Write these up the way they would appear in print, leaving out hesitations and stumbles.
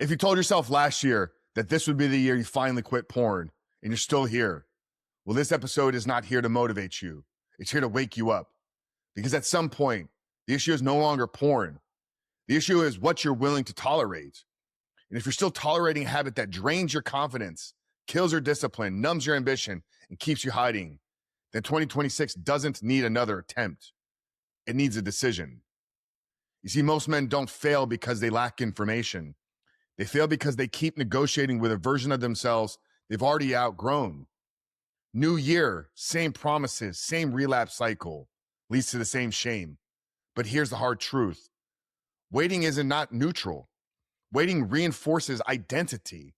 If you told yourself last year that this would be the year you finally quit porn and you're still here, well, this episode is not here to motivate you. It's here to wake you up. Because at some point, the issue is no longer porn. The issue is what you're willing to tolerate. And if you're still tolerating a habit that drains your confidence, kills your discipline, numbs your ambition, and keeps you hiding, then 2026 doesn't need another attempt. It needs a decision. You see, most men don't fail because they lack information. They fail because they keep negotiating with a version of themselves they've already outgrown. New year, same promises, same relapse cycle, leads to the same shame. But here's the hard truth. Waiting isn't not neutral. Waiting reinforces identity.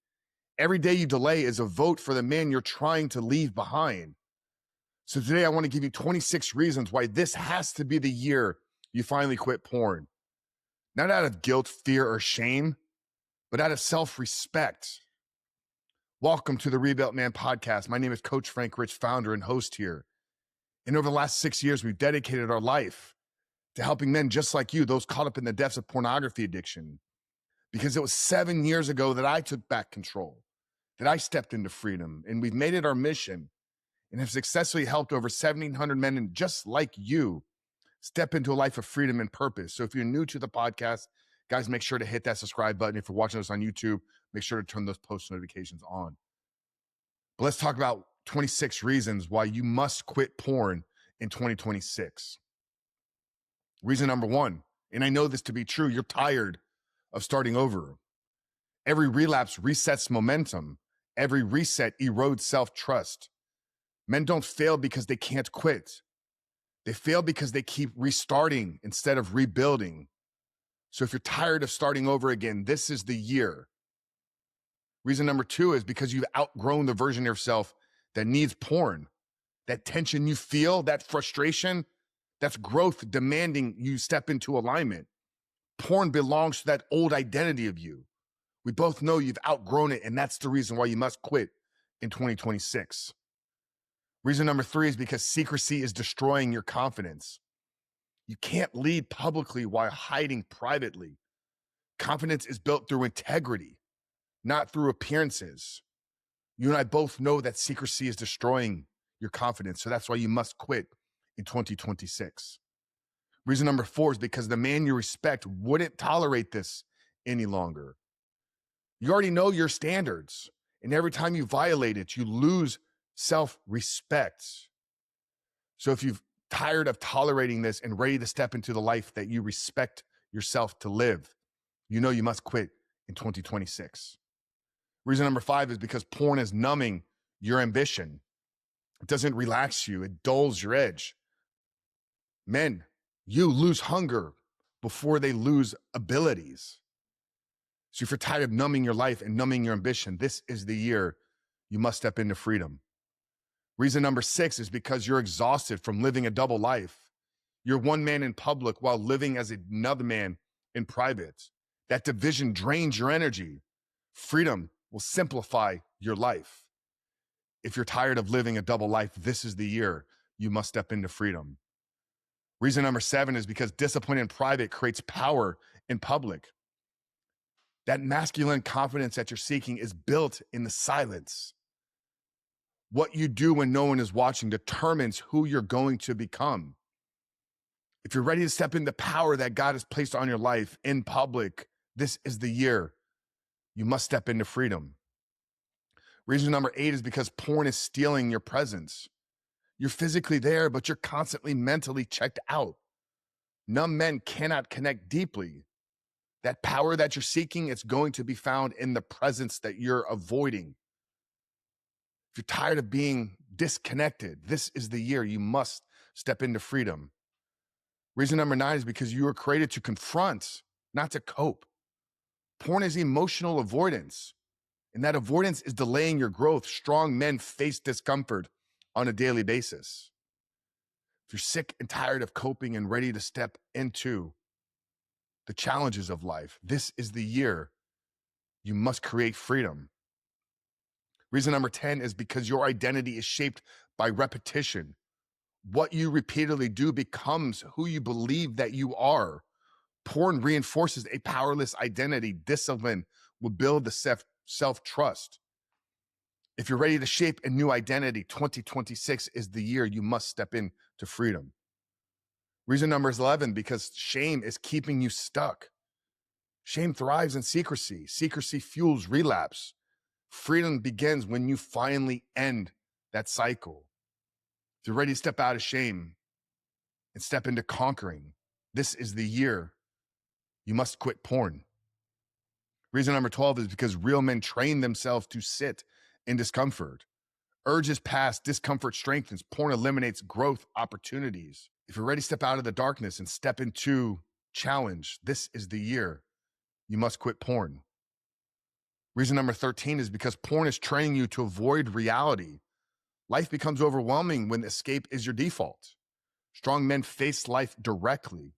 Every day you delay is a vote for the man you're trying to leave behind. So today I want to give you 26 reasons why this has to be the year you finally quit porn. Not out of guilt, fear, or shame, but out of self-respect. Welcome to the Rebuilt Man podcast. My name is Coach Frank Rich, founder and host here. And over the last 6 years, we've dedicated our life to helping men just like you, those caught up in the depths of pornography addiction. Because it was 7 years ago that I took back control, that I stepped into freedom, and we've made it our mission and have successfully helped over 1,700 men and just like you step into a life of freedom and purpose. So if you're new to the podcast, guys, make sure to hit that subscribe button. If you're watching us on YouTube, make sure to turn those post notifications on. But let's talk about 26 reasons why you must quit porn in 2026. Reason number one, and I know this to be true, you're tired of starting over. Every relapse resets momentum. Every reset erodes self-trust. Men don't fail because they can't quit. They fail because they keep restarting instead of rebuilding. So if you're tired of starting over again, this is the year. Reason number two is because you've outgrown the version of yourself that needs porn. That tension you feel, that frustration, that's growth demanding you step into alignment. Porn belongs to that old identity of you. We both know you've outgrown it, and that's the reason why you must quit in 2026. Reason number three is because secrecy is destroying your confidence. You can't lead publicly while hiding privately. Confidence is built through integrity, not through appearances. You and I both know that secrecy is destroying your confidence, so that's why you must quit in 2026. Reason number four is because the man you respect wouldn't tolerate this any longer. You already know your standards, and every time you violate it, you lose self-respect. So if you're tired of tolerating this and ready to step into the life that you respect yourself to live, you know you must quit in 2026. Reason number five is because porn is numbing your ambition. It doesn't relax you. It dulls your edge. Men, you lose hunger before they lose abilities. So if you're tired of numbing your life and numbing your ambition, this is the year you must step into freedom. Reason number six is because you're exhausted from living a double life. You're one man in public while living as another man in private. That division drains your energy. Freedom will simplify your life. If you're tired of living a double life, this is the year you must step into freedom. Reason number seven is because discipline in private creates power in public. That masculine confidence that you're seeking is built in the silence. What you do when no one is watching determines who you're going to become. If you're ready to step into power that God has placed on your life in public, this is the year you must step into freedom. Reason number eight is because porn is stealing your presence. You're physically there, but you're constantly mentally checked out. Numb men cannot connect deeply. That power that you're seeking, it's going to be found in the presence that you're avoiding. If you're tired of being disconnected, this is the year you must step into freedom. Reason number nine is because you were created to confront, not to cope. Porn is emotional avoidance, and that avoidance is delaying your growth. Strong men face discomfort on a daily basis. If you're sick and tired of coping and ready to step into the challenges of life, this is the year you must create freedom. Reason number 10 is because your identity is shaped by repetition. What you repeatedly do becomes who you believe that you are. Porn reinforces a powerless identity. Discipline will build the self-trust. If you're ready to shape a new identity, 2026 is the year you must step into freedom. Reason number 11, because shame is keeping you stuck. Shame thrives in secrecy. Secrecy fuels relapse. Freedom begins when you finally end that cycle. If you're ready to step out of shame and step into conquering, this is the year you must quit porn. Reason number 12 is because real men train themselves to sit in discomfort. Urges pass, discomfort strengthens, porn eliminates growth opportunities. If you're ready to step out of the darkness and step into challenge, this is the year you must quit porn. Reason number 13 is because porn is training you to avoid reality. Life becomes overwhelming when escape is your default. Strong men face life directly.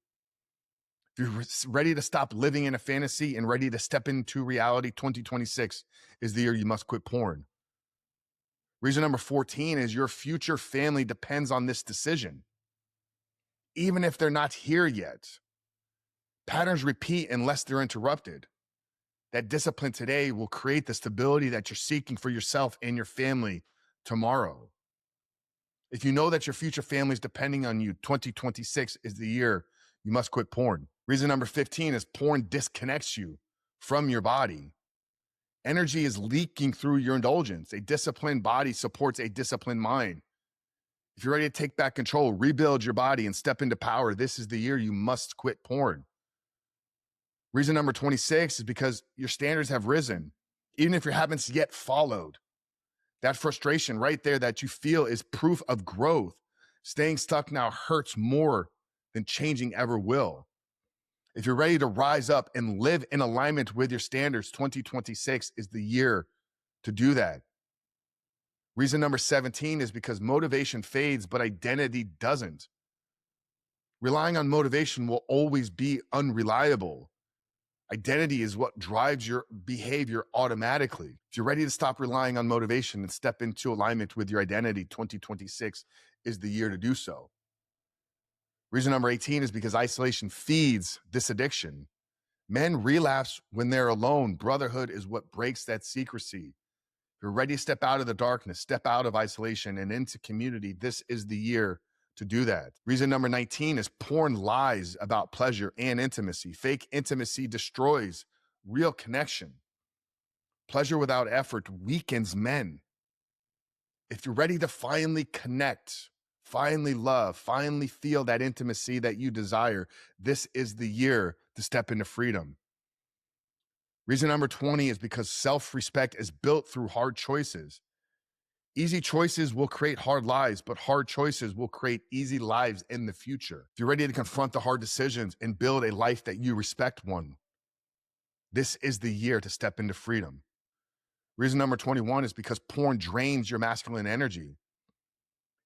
If you're ready to stop living in a fantasy and ready to step into reality, 2026 is the year you must quit porn. Reason number 14 is your future family depends on this decision. Even if they're not here yet, patterns repeat unless they're interrupted. That discipline today will create the stability that you're seeking for yourself and your family tomorrow. If you know that your future family is depending on you, 2026 is the year you must quit porn. Reason number 15 is porn disconnects you from your body. Energy is leaking through your indulgence. A disciplined body supports a disciplined mind. If you're ready to take back control, rebuild your body, and step into power, this is the year you must quit porn. Reason number 26 is because your standards have risen, even if you haven't yet followed. That frustration right there that you feel is proof of growth. Staying stuck now hurts more than changing ever will. If you're ready to rise up and live in alignment with your standards, 2026 is the year to do that. Reason number 17 is because motivation fades, but identity doesn't. Relying on motivation will always be unreliable. Identity is what drives your behavior automatically. If you're ready to stop relying on motivation and step into alignment with your identity, 2026 is the year to do so. Reason number 18 is because isolation feeds this addiction. Men relapse when they're alone. Brotherhood is what breaks that secrecy. If you're ready to step out of the darkness, step out of isolation and into community, this is the year to do that. Reason number 19 is porn lies about pleasure and intimacy. Fake intimacy destroys real connection. Pleasure without effort weakens men. If you're ready to finally connect, finally love, finally feel that intimacy that you desire, this is the year to step into freedom. Reason number 20 is because self-respect is built through hard choices. Easy choices will create hard lives, but hard choices will create easy lives in the future. If you're ready to confront the hard decisions and build a life that you respect one, this is the year to step into freedom. Reason number 21 is because porn drains your masculine energy.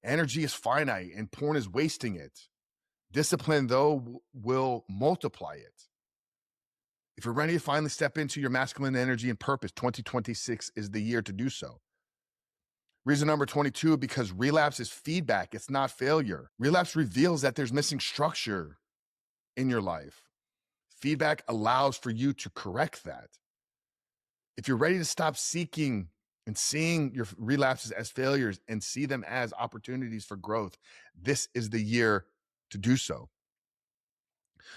Energy is finite and porn is wasting it. Discipline, though, will multiply it. If you're ready to finally step into your masculine energy and purpose, 2026 is the year to do so. Reason number 22, because relapse is feedback, it's not failure. Relapse reveals that there's missing structure in your life. Feedback allows for you to correct that. If you're ready to stop seeking and seeing your relapses as failures and see them as opportunities for growth, this is the year to do so.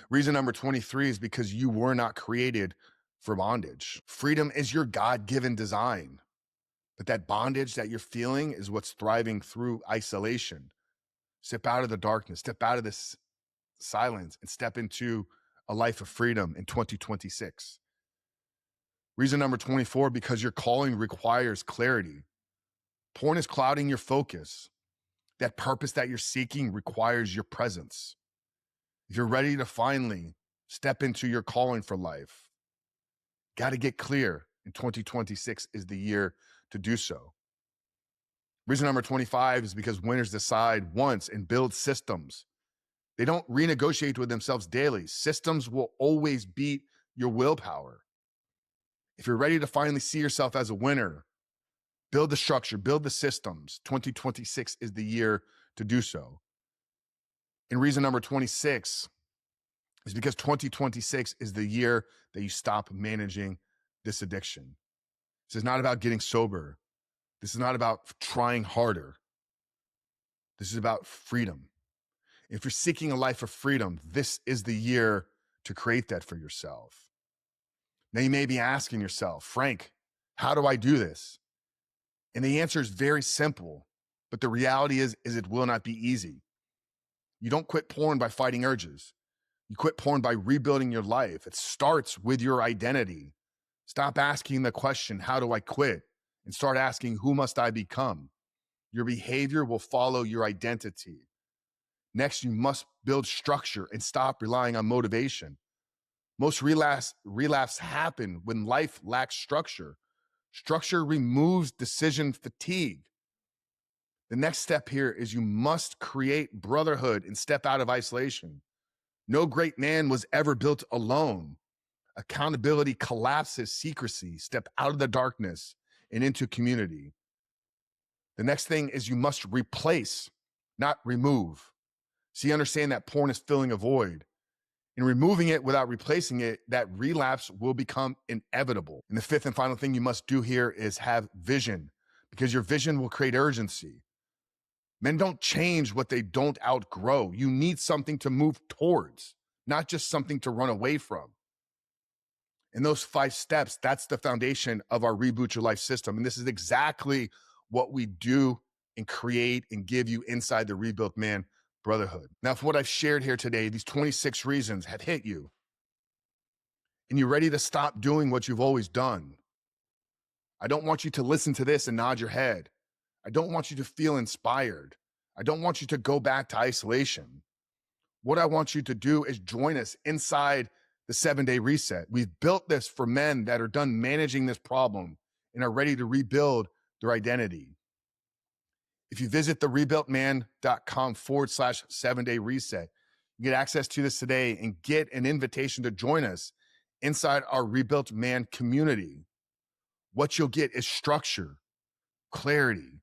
Reason number 23 is because you were not created for bondage. Freedom is your God-given design. But that bondage that you're feeling is what's thriving through isolation. Step out of the darkness, step out of this silence, and step into a life of freedom in 2026. Reason number 24, because your calling requires clarity. Porn is clouding your focus. That purpose that you're seeking requires your presence. If you're ready to finally step into your calling for life, got to get clear, and 2026 is the year to do so. Reason number 25 is because winners decide once and build systems. They don't renegotiate with themselves daily. Systems will always beat your willpower. If you're ready to finally see yourself as a winner, build the structure, build the systems. 2026 is the year to do so. And reason number 26 is because 2026 is the year that you stop managing this addiction. This is not about getting sober. This is not about trying harder. This is about freedom. If you're seeking a life of freedom, this is the year to create that for yourself. Now you may be asking yourself, Frank, how do I do this? And the answer is very simple, but the reality is it will not be easy. You don't quit porn by fighting urges. You quit porn by rebuilding your life. It starts with your identity. Stop asking the question, how do I quit? And start asking, who must I become? Your behavior will follow your identity. Next, you must build structure and stop relying on motivation. Most relapse happen when life lacks structure. Structure removes decision fatigue. The next step here is you must create brotherhood and step out of isolation. No great man was ever built alone. Accountability collapses secrecy. Step out of the darkness and into community. The next thing is you must replace, not remove. See, understand that porn is filling a void. In removing it without replacing it, that relapse will become inevitable. And the fifth and final thing you must do here is have vision, because your vision will create urgency. Men don't change what they don't outgrow. You need something to move towards, not just something to run away from. In those 5 steps, that's the foundation of our Reboot Your Life system. And this is exactly what we do and create and give you inside the Rebuilt Man Brotherhood. Now, for what I've shared here today, these 26 reasons have hit you, and you're ready to stop doing what you've always done. I don't want you to listen to this and nod your head. I don't want you to feel inspired. I don't want you to go back to isolation. What I want you to do is join us inside the 7-day reset. We've built this for men that are done managing this problem and are ready to rebuild their identity. If you visit therebuiltman.com/7-day reset, you get access to this today and get an invitation to join us inside our Rebuilt Man community. What you'll get is structure, clarity,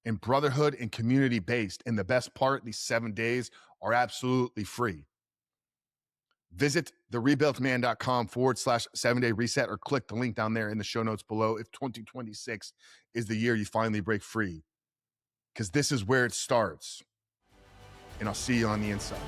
and brotherhood and community based. And the best part, these 7 days are absolutely free. Visit therebuiltman.com/7-day reset or click the link down there in the show notes below if 2026 is the year you finally break free, because this is where it starts. And I'll see you on the inside.